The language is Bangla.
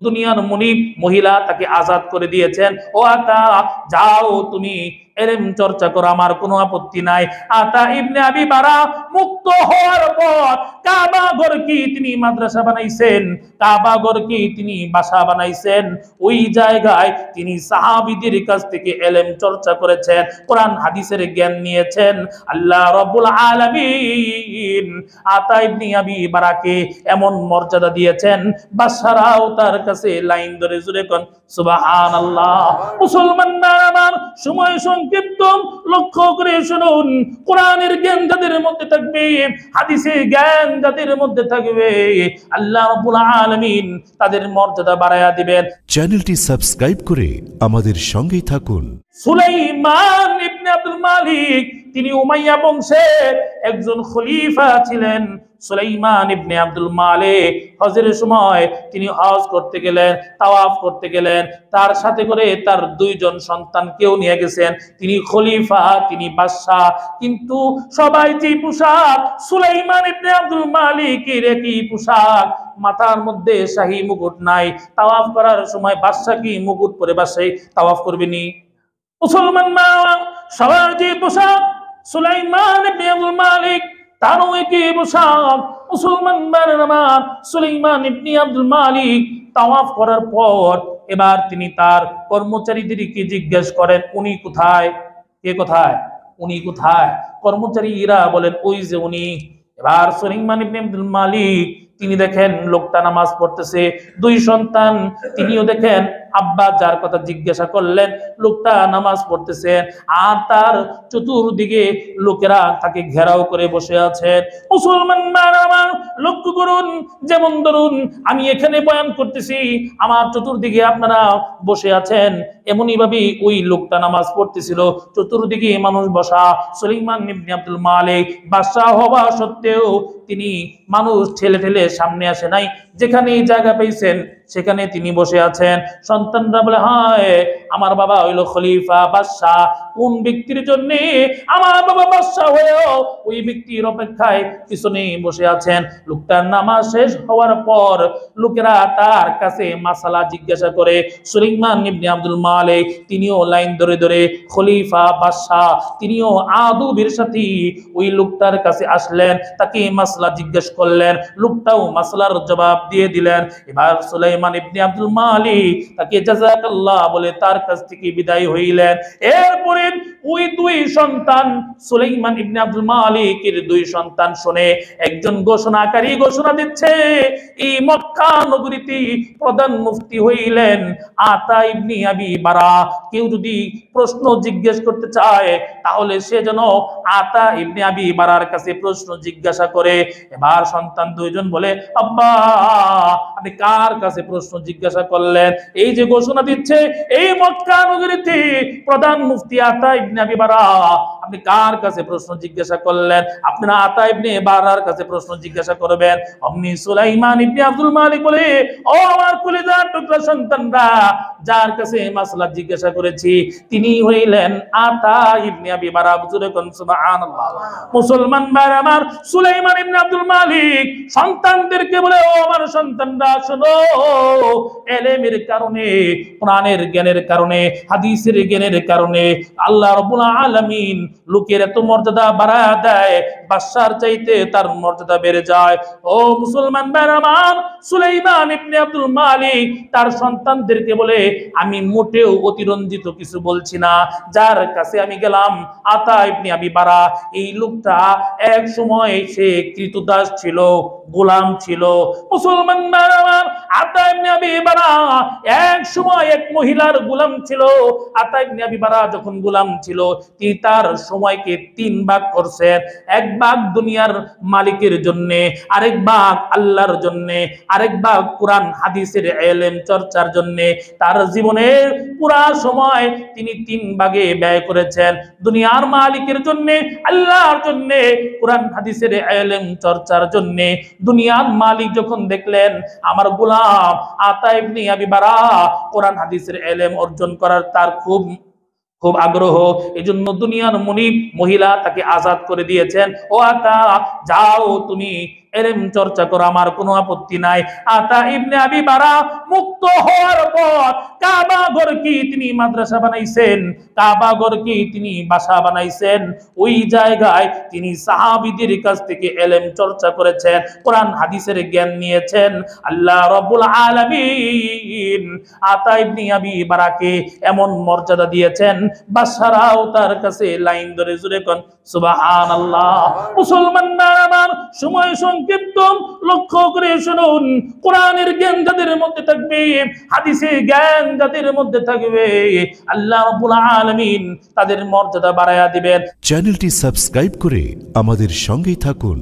দুনিয়ার মুনিব মহিলা তাকে আজাদ করে দিয়েছেন। ও আতা, যাও তুমি এলেম চর্চা করো, আমার কোনো আপত্তি নাই। আতা ইবনে আবি বারা মুক্ত হওয়ার পর কাবা ঘর কি তিনি মাদ্রাসা বানাইছেন, কাবা ঘর কি তিনি বাসা বানাইছেন, ওই জায়গায় তিনি সাহাবীদের কাছ থেকে এলেম চর্চা করেছেন, কোরআন হাদিসের জ্ঞান নিয়েছেন। আল্লাহ রাব্বুল আলামিন আতা ইবনে আবি বারাকে এমন মর্যাদা দিয়েছেন, বাদশারাও তার কাছে লাইন ধরে জুড়ে কোন সুবহানাল্লাহ। মুসলমান আমার সময় সংক্ষিপ্ত, লক্ষ্য করে শুনুন। কোরআনের জ্ঞান যাদের মধ্যে থাকবে, হাদিসের জ্ঞান যাদের মধ্যে থাকবে, আল্লাহ রাব্বুল আলামিন তাদের মর্যাদা বাড়ায়া দিবেন। চ্যানেলটি সাবস্ক্রাইব করে আমাদের সঙ্গেই থাকুন। সুলাইমান ইবনে আব্দুল মালিক তিনি উমাইয়া বংশের একজন খলিফা ছিলেন। সুলাইমান ইবনে আব্দুল মালিক হজের সময় তিনি হজ করতে গেলেন, তাওয়াফ করতে গেলেন, তার সাথে করে তার দুইজন সন্তানকেও নিয়ে গেছেন। তিনি খলিফা, তিনি বাদশাহ, কিন্তু সবাই যে পোশাক, সুলাইমান ইবনে আব্দুল মালিকের একই পোশাক, মাথার মধ্যে শাহী মুকুট নাই। তাওয়াফ করার সময় বাদশা কি মুকুট পরে বাসায় তাওয়াফ করবেনি? মুসলমান মা, সবার যে পোশাক, সুলাইমান ইবনে আব্দুল মালিক তারও একই পোশাক। মুসলমান আমার সুলাইমান ইবনে আব্দুল মালিক তাওয়াফ করার পর এবার তিনি তার কর্মচারীদেরকে জিজ্ঞেস করেন, উনি কোথায়? কে কোথায়? উনি কোথায়? কর্মচারীরা বলেন, ওই যে উনি। এবার সুলাইমান ইবনে আব্দুল মালিক তিনি দেখেন লোকটা নামাজ পড়তেছে, দুই সন্তান তিনিও দেখেন, আব্বা যার কথা জিজ্ঞাসা করলেন লোকটা নামাজ পড়তেছে, আর তার চতুর্দিকে লোকেরা তাকে ঘেরাও করে বসে আছেন। মুসলমান আমার লক্ষ্য করুন, যেমন ধরুন আমি এখানে বয়ান করতেছি, আমার চতুর্দিকে আপনারা বসে আছেন, এমনই ভাবে ওই লোকটা নামাজ পড়তেছিল, চতুর্দিকে মানুষ বসা। সুলাইমান ইবনে আব্দুল মালিক বাদশা হওয়া সত্ত্বেও তিনি মানুষ ঠেলে ঠেলে সামনে আসে নাই, যেখানে জায়গা পেয়েছেন সেখানে তিনি বসে আছেন। সন্তানরা বলে, হায় আমার বাবা হইল খলিফা, বাদশাহ, কোন ব্যক্তির জন্য আমার বাবা বাদশাহ হয়েও ওই ব্যক্তির অপেক্ষায় পিছনে বসে আছেন। লোকটার নামাজ শেষ হওয়ার পর লোকেরা তার কাছে মাসালা জিজ্ঞাসা করে। সুলাইমান ইবনে আব্দুল মালিক তিনিও লাইন ধরে ধরে, খলিফা বাদশাহ তিনিও আদবের সাথে ওই লোকটার কাছে আসলেন, তাকে মাসলা জিজ্ঞেস করলেন, লোকটাও মাসলার জবাব দিয়ে দিলেন। এবার সুলাইমান ইবনে আব্দুল মালিক তাকে জাযাকাল্লাহ বলে তার কাছ থেকে বিদায় হইলেন। এরপরে ওই দুই সন্তান, সুলাইমান ইবনে আব্দুল মালিকের দুই সন্তান শুনে একজন ঘোষণাকারী ঘোষণা দিচ্ছে, এই মক্কা নগরীতে প্রধান মুফতি হইলেন আতা ইবনে আবি বারা। কেউ যদি প্রশ্ন জিজ্ঞেস করতে চায় তাহলে সে যেন আতা ইবনে আবি বারার কাছে প্রশ্ন জিজ্ঞাসা করে। এবার সন্তান দুইজন বলে, আব্বা আপনি কার কাছে প্রশ্ন জিজ্ঞাসা করলেন? এই যে ঘোষণা দিচ্ছে এই মক্কা নগরীতে প্রধান মুফতি আতা ইবনে আবি বারা, আপনি কার কাছে প্রশ্ন জিজ্ঞাসা করলেন? আপনারা আতা ইবনে বারার কাছে প্রশ্ন জিজ্ঞাসা করবেন। অমনি সুলাইমান ইবনে আব্দুল মালিক বলে, ও আমার কলিজার টুকরা সন্তানরা, যার কাছে মাসলা জিজ্ঞাসা করেছি তিনি হইলেন আতা ইবনে আবি বারা। বুঝুরে কোন সুবহানাল্লাহ। মুসলমান ভাইরা আমার, সুলাইমান ইবনে আব্দুল মালিক সন্তানদেরকে বলে, ও আমার সন্তানরা শোনো, ইলমের কারণে, কোরআনের জ্ঞানের কারণে, হাদিসের জ্ঞানের কারণে আল্লাহ রাব্বুল আলামিন লোকের এত মর্যাদা বাড়ায় দেয়, বাদশার চাইতে তার মর্যাদা বেড়ে যায়। ও মুসলমান ভাইরা আমার, সুলাইমান ইবনে আব্দুল মালিক তার সন্তানদেরকে বলে, আমি মোটেও অতিরঞ্জিত কিছু বলছি না। যার কাছে আমি গেলাম আতা ইবনে আবি বারা, এই লোকটা এক সময় সে কৃতদাস ছিল, গোলাম ছিল। মুসলমান ভাইরা আমার, আতা ইবনে আবি বারা এক সময় এক মহিলার গোলাম ছিল। আতা ইবনে আবি বারা যখন গোলাম ছিল, তিনি তার সময়কে তিন ভাগ করছেন। এক ভাগ দুনিয়ার মালিকের জন্য, আরেক ভাগ আল্লাহর জন্য, আরেক ভাগ কোরআন হাদিসের ইলম চর্চার জন্য। তার জীবনের পুরা সময় তিনি তিন ভাগে ব্যয় করেছেন, দুনিয়ার মালিকের জন্য, আল্লাহর জন্য, কোরআন হাদিসের ইলম চর্চার জন্য। দুনিয়ার মালিক যখন দেখলেন আমার গোলাম আতা ইবনে আবি বারা কোরআন হাদিসের ইলম অর্জন করার তার খুব আগ্রহ, এজন্য দুনিয়ার মুনিব মহিলা তাকে আজাদ করে দিয়েছেন। ও আতা, যাও তুমি এলেম চর্চা করো, আমার কোনো আপত্তি নাই। আতা ইবনে আবি বারা মুক্ত হওয়ার পর কাবা ঘর কি তিনি মাদ্রাসা বানাইছেন, কাবা ঘর কি তিনি বাসা বানাইছেন, ওই জায়গায় তিনি সাহাবীদের কাছ থেকে এলেম চর্চা করেছেন, কোরআন হাদিসের জ্ঞান নিয়েছেন। আল্লাহ রাব্বুল আলামিন আতা ইবনে আবি বারাকে এমন মর্যাদা দিয়েছেন, বাদশারাও তার কাছে লাইন ধরে জুড়ে কোন সুবহানাল্লাহ। মুসলমানরা আমার, সময় সংক্ষিপ্ত, লক্ষ্য করে শুনুন। কোরআনের জ্ঞান যাদের মধ্যে থাকবে, হাদিসের জ্ঞান যাদের মধ্যে থাকবে, আল্লাহ রাব্বুল আলামিন তাদের মর্যাদা বাড়ায়া দিবেন। চ্যানেলটি সাবস্ক্রাইব করে আমাদের সঙ্গেই থাকুন।